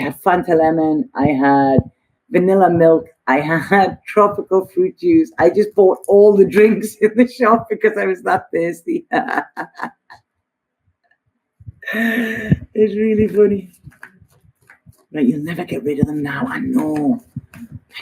had Fanta lemon, I had vanilla milk, I had tropical fruit juice. I just bought all the drinks in the shop because I was that thirsty. It's really funny. Right, you'll never get rid of them now. I know.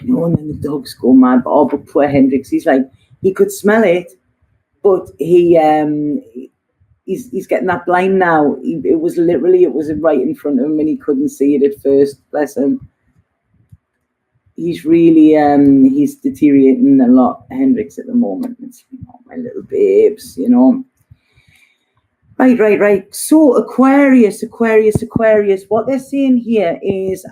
And then the dogs go mad. But poor Hendrix, he's like, he could smell it, but he's getting that blind now. It was right in front of him and he couldn't see it at first. Bless him. He's really he's deteriorating a lot, Hendrix, at the moment. It's, my little babes, Right. So Aquarius. What they're saying here is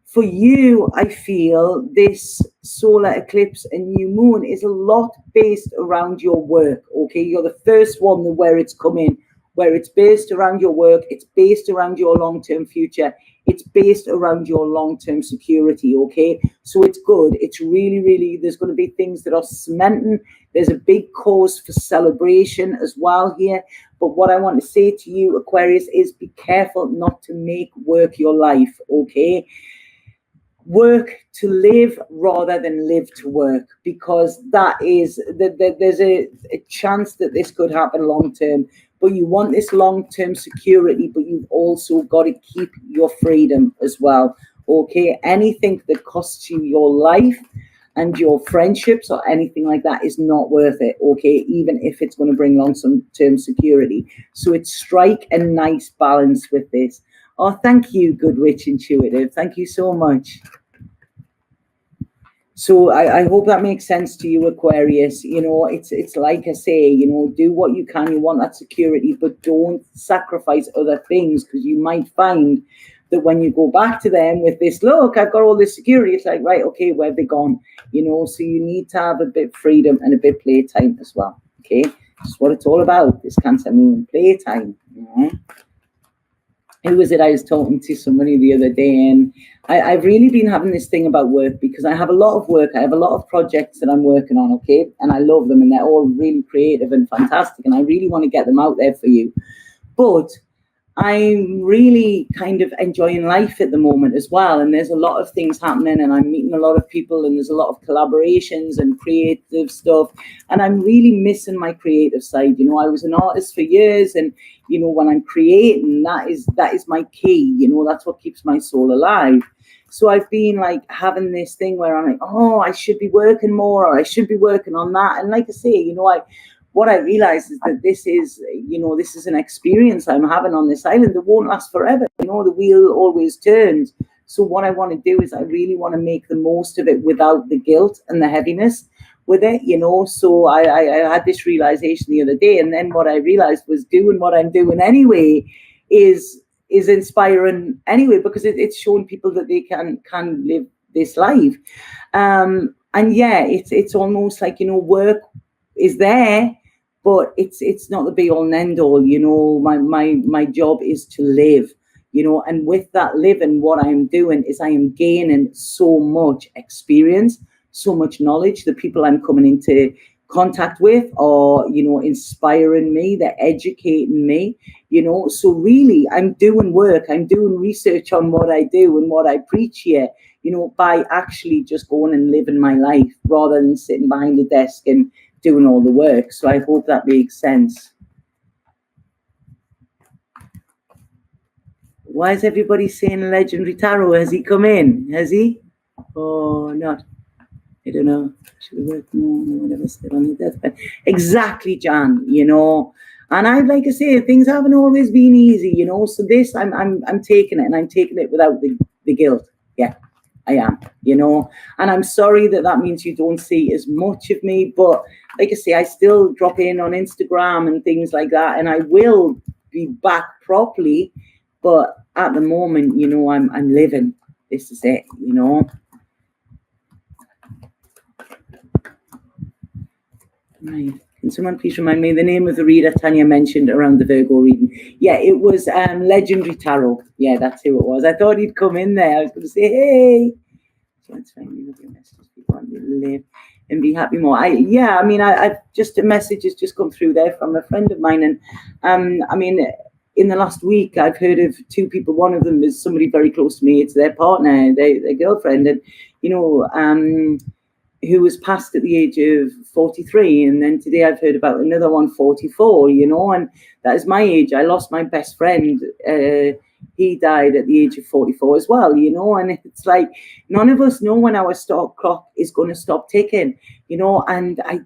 for you, I feel this solar eclipse and new moon is a lot based around your work. Okay, you're the first one where it's coming, where it's based around your work, it's based around your long-term future, it's based around your long-term security. Okay, so it's good. It's really, there's going to be things that are cementing. There's a big cause for celebration as well here. But what I want to say to you, Aquarius, is be careful not to make work your life. Okay, work to live rather than live to work, because there's a chance that this could happen long term. But you want this long-term security, but you've also got to keep your freedom as well. Okay, anything that costs you your life and your friendships or anything like that is not worth it. Okay, even if it's going to bring long-term security. So it's strike a nice balance with this. Oh, thank you, Good Witch Intuitive. Thank you so much. So I hope that makes sense to you, Aquarius. It's like I say, do what you can. You want that security, but don't sacrifice other things, because you might find that when you go back to them with this, look, I've got all this security, it's like, right, okay, where have they gone? So you need to have a bit of freedom and a bit of playtime as well. Okay, that's what it's all about, this Cancer moon, playtime. Who was it? I was talking to somebody the other day, and I've really been having this thing about work, because I have a lot of work. I have a lot of projects that I'm working on, okay? And I love them, and they're all really creative and fantastic, and I really want to get them out there for you. But I'm really kind of enjoying life at the moment as well. And there's a lot of things happening, and I'm meeting a lot of people, and there's a lot of collaborations and creative stuff. And I'm really missing my creative side. I was an artist for years, and when I'm creating, that is my key. That's what keeps my soul alive. So I've been like having this thing where I'm like, oh, I should be working more, or I should be working on that. And like I say, what I realize is that this is an experience I'm having on this island that won't last forever. The wheel always turns. So what I want to do is I really want to make the most of it without the guilt and the heaviness with it, So I had this realization the other day, and then what I realized was doing what I'm doing anyway is inspiring anyway, because it's showing people that they can live this life. And yeah, it's almost like, work is there, but it's not the be all and end all. My job is to live, and with that living, what I'm doing is I am gaining so much experience, so much knowledge. The people I'm coming into contact with are, inspiring me, they're educating me, so really I'm doing work, I'm doing research on what I do and what I preach here, by actually just going and living my life rather than sitting behind a desk and doing all the work. So I hope that makes sense. Why is everybody saying Legendary Tarot? Has he come in? Has he? Or not? I don't know. Should we work more? Whatever, still on the deathbed. Exactly, Jan. And I like to say, things haven't always been easy. So this, I'm taking it, and I'm taking it without the guilt. Yeah, I am. And I'm sorry that means you don't see as much of me, but like I say, I still drop in on Instagram and things like that, and I will be back properly. But at the moment, I'm living. This is it, Right. Can someone please remind me the name of the reader Tanya mentioned around the Virgo reading? Yeah, it was Legendary Tarot. Yeah, that's who it was. I thought he'd come in there. I was going to say, hey. So let's find me your message. We want you to live and be happy more. I've just a message has just come through there from a friend of mine, and in the last week, I've heard of 2 people. One of them is somebody very close to me. It's their partner, their girlfriend, and who was passed at the age of 43. And then today I've heard about another one, 44, and that is my age. I lost my best friend. He died at the age of 44 as well, and it's like none of us know when our stop clock is going to stop ticking, and I'm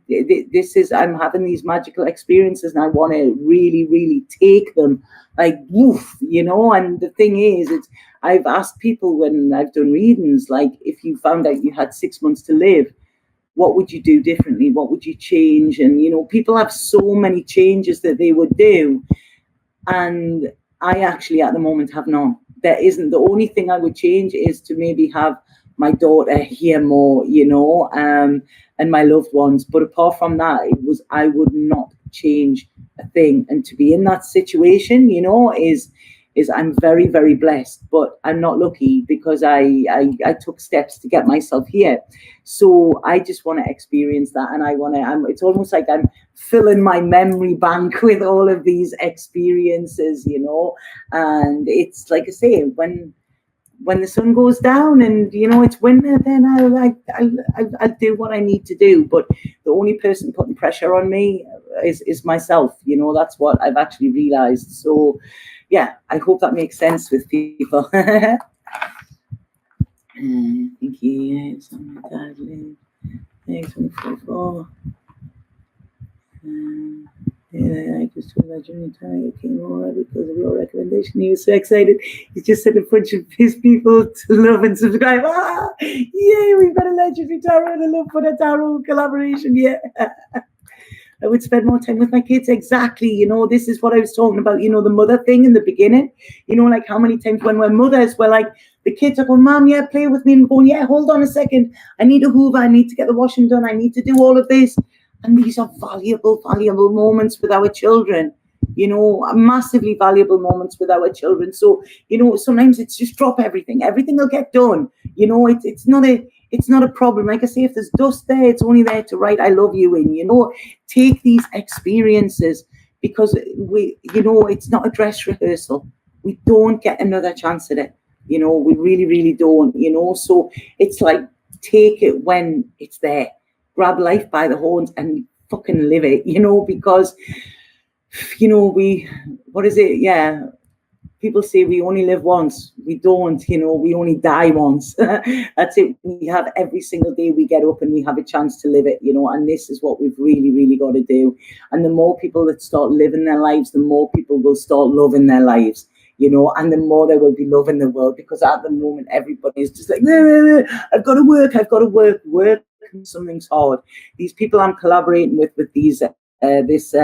having these magical experiences, and I want to really, really take them like woof, and the thing is, I've asked people when I've done readings, like, if you found out you had 6 months to live, what would you do differently? What would you change? And, people have so many changes that they would do. And I actually, at the moment, have none. There isn't. The only thing I would change is to maybe have my daughter hear more, and my loved ones. But apart from that, I would not change a thing. And to be in that situation, is I'm very, very blessed, but I'm not lucky because I took steps to get myself here. So I just want to experience that. And it's almost like I'm filling my memory bank with all of these experiences, and it's like I say, when the sun goes down and, it's winter, then I'll do what I need to do. But the only person putting pressure on me is myself. That's what I've actually realized. So, yeah, I hope that makes sense with people. Thank you. Thanks, 24. Yeah, I just told that Jimmy Tanya came over because of your recommendation. He was so excited. He just sent a bunch of his people to love and subscribe. Yay, we've got a legendary tarot and a love for the tarot collaboration. Yeah. I would spend more time with my kids. Exactly. This is what I was talking about, the mother thing in the beginning. Like how many times when we're mothers, we're like, the kids are going, Mom, yeah, play with me. And going, yeah, hold on a second. I need a hoover. I need to get the washing done. I need to do all of this. And these are valuable, valuable moments with our children, massively valuable moments with our children. So, sometimes it's just drop everything. Everything will get done. It's not a problem. Like I say, if there's dust there, it's only there to write I love you in, take these experiences because it's not a dress rehearsal. We don't get another chance at it. We really, really don't, so it's like, take it when it's there. Grab life by the horns and fucking live it, because, what is it? Yeah. People say we only live once. We don't, we only die once. That's it. We have every single day we get up and we have a chance to live it, and this is what we've really, really got to do. And the more people that start living their lives, the more people will start loving their lives, and the more there will be love in the world, because at the moment, everybody is just like, I've got to work. Something's hard. These people I'm collaborating with these, this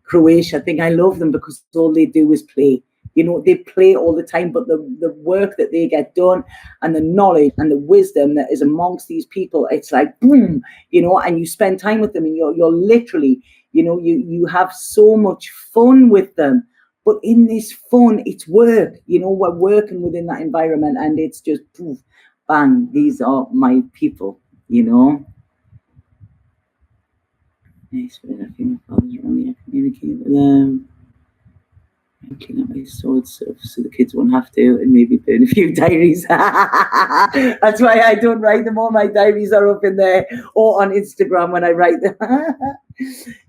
Croatia thing, I love them because all they do is play. They play all the time, but the work that they get done and the knowledge and the wisdom that is amongst these people, it's like boom, and you spend time with them and you're literally, you have so much fun with them. But in this fun, it's work. We're working within that environment, and it's just poof, bang. These are my people. Nice, but I think I communicate with them. I'm cleaning up my sword stuff so the kids won't have to, and maybe burn a few diaries. That's why I don't write them. All my diaries are up in there or on Instagram when I write them.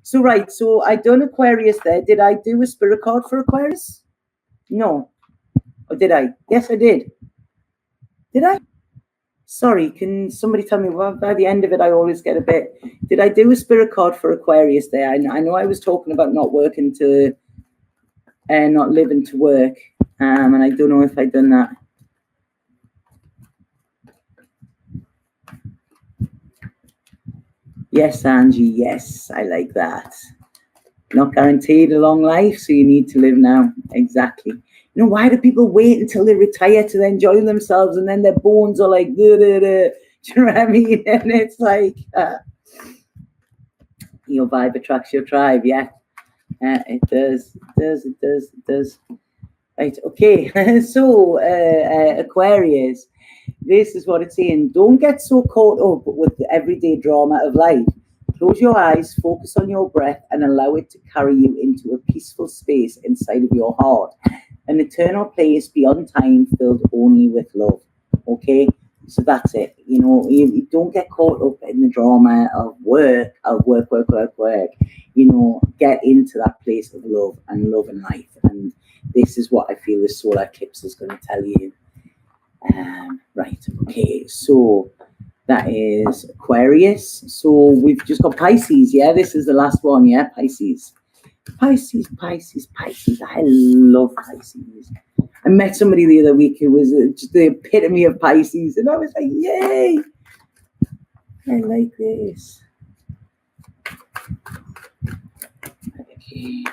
So I done Aquarius there. Did I do a spirit card for Aquarius? No. Or did I? Yes, I did. Did I? Sorry, can somebody tell me? Well, by the end of it, I always get a bit. Did I do a spirit card for Aquarius there? I know I was talking about not working to, not living to work, and I don't know if I've done that. Yes, Angie, yes, I like that. Not guaranteed a long life, so you need to live now. Exactly. Why do people wait until they retire to enjoy themselves, and then their bones are like, duh, duh, duh. Do you know what I mean? And it's like, your vibe attracts your tribe, yeah. It does. Right, okay. So, Aquarius, this is what it's saying. Don't get so caught up with the everyday drama of life Close your eyes, focus on your breath, and allow it to carry you into a peaceful space inside of your heart. An eternal place beyond time, filled only with love. Okay? So that's it. You know, you don't get caught up in the drama of work. You know, get into that place of love and life. And this is what I feel this solar eclipse is going to tell you. Right, okay, so that is Aquarius. So we've just got Pisces, yeah? This is the last one, yeah? Pisces. Pisces. I love Pisces. I met somebody the other week who was just the epitome of Pisces, and I was like, yay! I like this. Okay.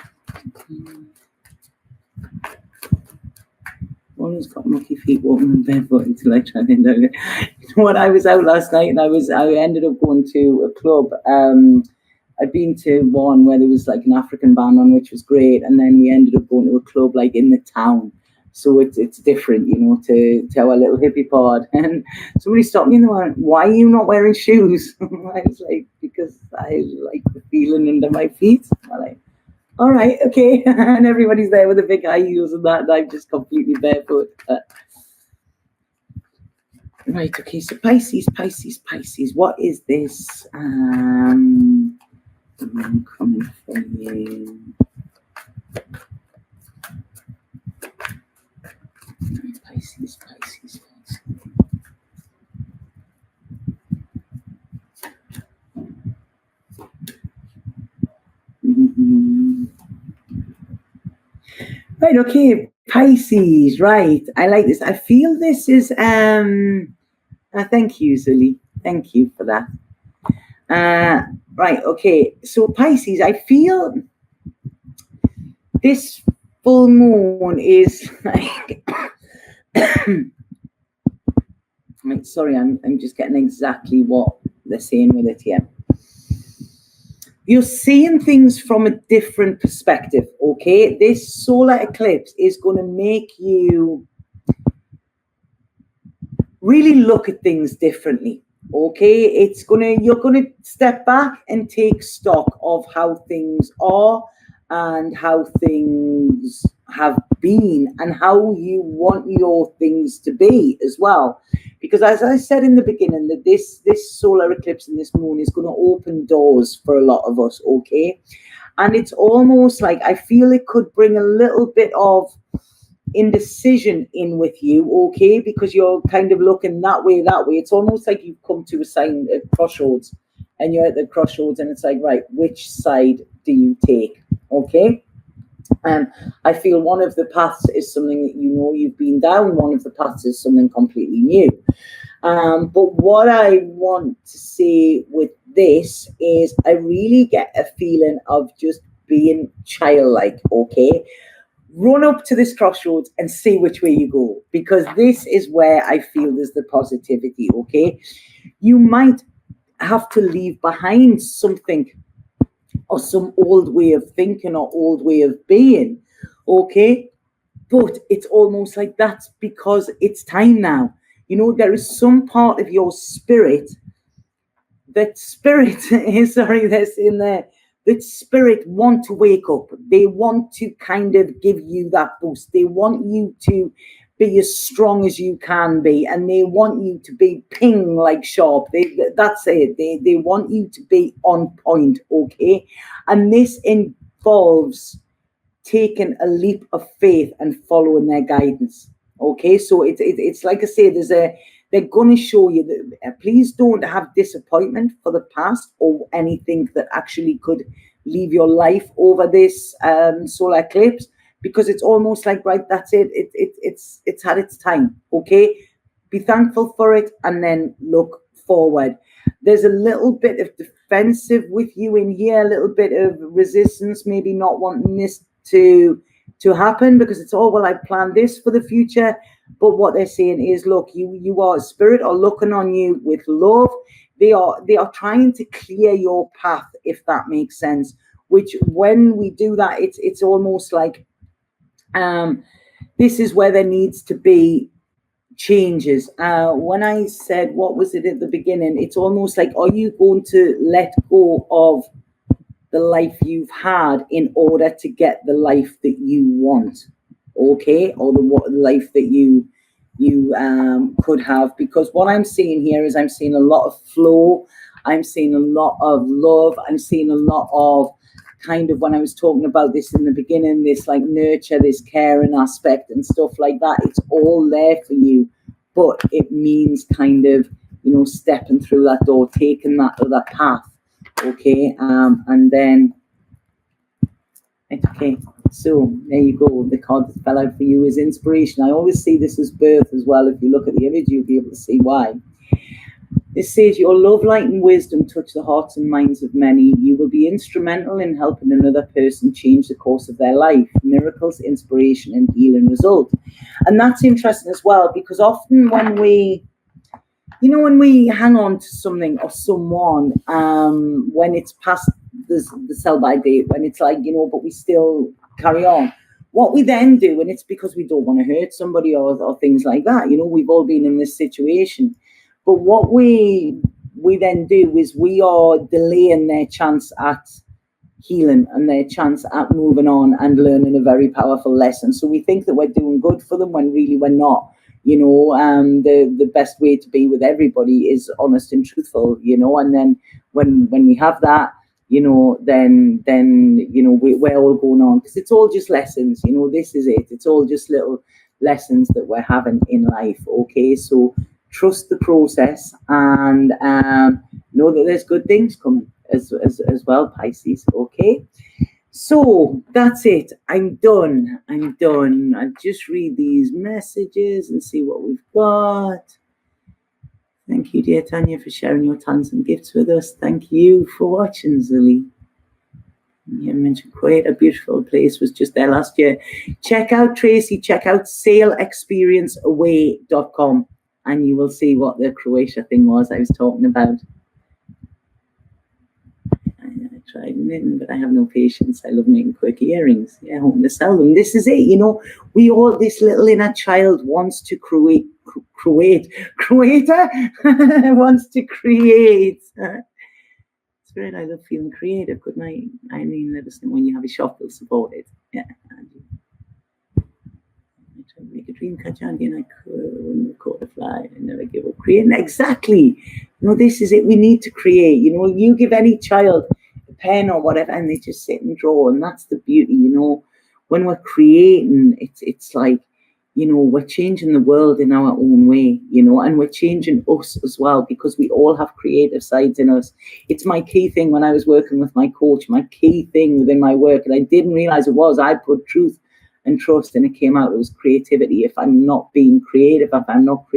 One who's got mucky feet walking barefoot until I tried to end out. You know what? I was out last night and I ended up going to a club. I'd been to one where there was like an African band on, which was great, and then we ended up going to a club like in the town. So it's different, you know, to our little hippie pod. And somebody stopped me and they went, "Why are you not wearing shoes?" I was like, "Because I like the feeling under my feet." I'm like, all right, okay. And everybody's there with the big high heels and that, and I'm just completely barefoot. Right, okay, so Pisces. What is this? I'm coming for you. Pisces. Right, okay, Pisces, right. I like this. I feel this is thank you, Zully. Thank you for that. Right, okay. So Pisces, I feel this full moon is like sorry, I'm just getting exactly what they're saying with it here. You're seeing things from a different perspective, okay? This solar eclipse is going to make you really look at things differently, okay? You're gonna step back and take stock of how things are and how things have been and how you want your things to be as well. Because as I said in the beginning, that this solar eclipse and this moon is going to open doors for a lot of us, okay? And it's almost like I feel it could bring a little bit of indecision in with you, okay? Because you're kind of looking that way. It's almost like you've come to a crossroads, and you're at the crossroads, and it's like, right, which side do you take, okay? I feel one of the paths is something that you know you've been down. One of the paths is something completely new. But what I want to say with this is I really get a feeling of just being childlike, okay? Run up to this crossroads and see which way you go, because this is where I feel there's the positivity, okay? You might have to leave behind something or some old way of thinking or old way of being, okay? But it's almost like that's because it's time now. You know, there is some part of your spirit that spirit want to wake up. They want to kind of give you that boost. They want you to be as strong as you can be, and they want you to be ping like sharp. That's it. They want you to be on point, okay? And this involves taking a leap of faith and following their guidance, okay? So it's like I say, they're going to show you that please don't have disappointment for the past or anything that actually could leave your life over this solar eclipse, because it's almost like, right, that's it. It's had its time, okay? Be thankful for it and then look forward. There's a little bit of defensive with you in here, a little bit of resistance, maybe not wanting this to happen, because it's all, well, I planned this for the future. But what they're saying is, look, you are, spirit are looking on you with love. They are trying to clear your path, if that makes sense. Which when we do that, it's almost like this is where there needs to be changes. When I said, what was it at the beginning? It's almost like, are you going to let go of the life you've had in order to get the life that you want? Okay, or the life that you could have? Because what I'm seeing here is I'm seeing a lot of flow. I'm seeing a lot of love. I'm seeing a lot of kind of, when I was talking about this in the beginning, this like nurture, this caring aspect and stuff like that. It's all there for you, but it means kind of, you know, stepping through that door, taking that other path. Okay, and then, okay, so there you go. The card that fell out for you is inspiration. I always see this as birth as well. If you look at the image, you'll be able to see why. This says, your love, light, and wisdom touch the hearts and minds of many. You will be instrumental in helping another person change the course of their life. Miracles, inspiration, and healing result. And that's interesting as well, because often when we, you know, when we hang on to something or someone, when it's past the sell-by date, when it's like, you know, but we still carry on. What we then do, and it's because we don't want to hurt somebody or things like that, you know, we've all been in this situation. But what we then do is we are delaying their chance at healing and their chance at moving on and learning a very powerful lesson. So we think that we're doing good for them when really we're not. You know, the best way to be with everybody is honest and truthful, you know, and then when we have that, you know, then you know, we're all going on, because it's all just lessons, you know. This is it. It's all just little lessons that we're having in life. Okay, so trust the process and know that there's good things coming as well, Pisces. Okay, so that's it. I'm done. I'll just read these messages and see what we've got. Thank you, dear Tanya, for sharing your talents and gifts with us. Thank you for watching, Zilly. You mentioned Kuwait, a beautiful place, was just there last year. Check out Tracy, check out saleexperienceaway.com, and you will see what the Croatia thing was I was talking about. I tried knitting, but I have no patience. I love making quirky earrings. Yeah, hoping to sell them. This is it, you know. We all, this little inner child wants to create. Wants to create. It's great. I love feeling creative. Good night. I mean, let us know when you have a shop, we'll support it. Yeah. I tried to make a dream catch on, and I couldn't caught a fly. I never give up creating. Exactly. You know, this is it. We need to create. You know, you give any child a pen or whatever, and they just sit and draw, and that's the beauty. You know, when we're creating, it's like, you know, we're changing the world in our own way, you know, and we're changing us as well, because we all have creative sides in us. It's my key thing when I was working with my coach, my key thing within my work, and I didn't realize it was, I put truth and trust, and it came out, it was creativity. If I'm not being creative, if I'm not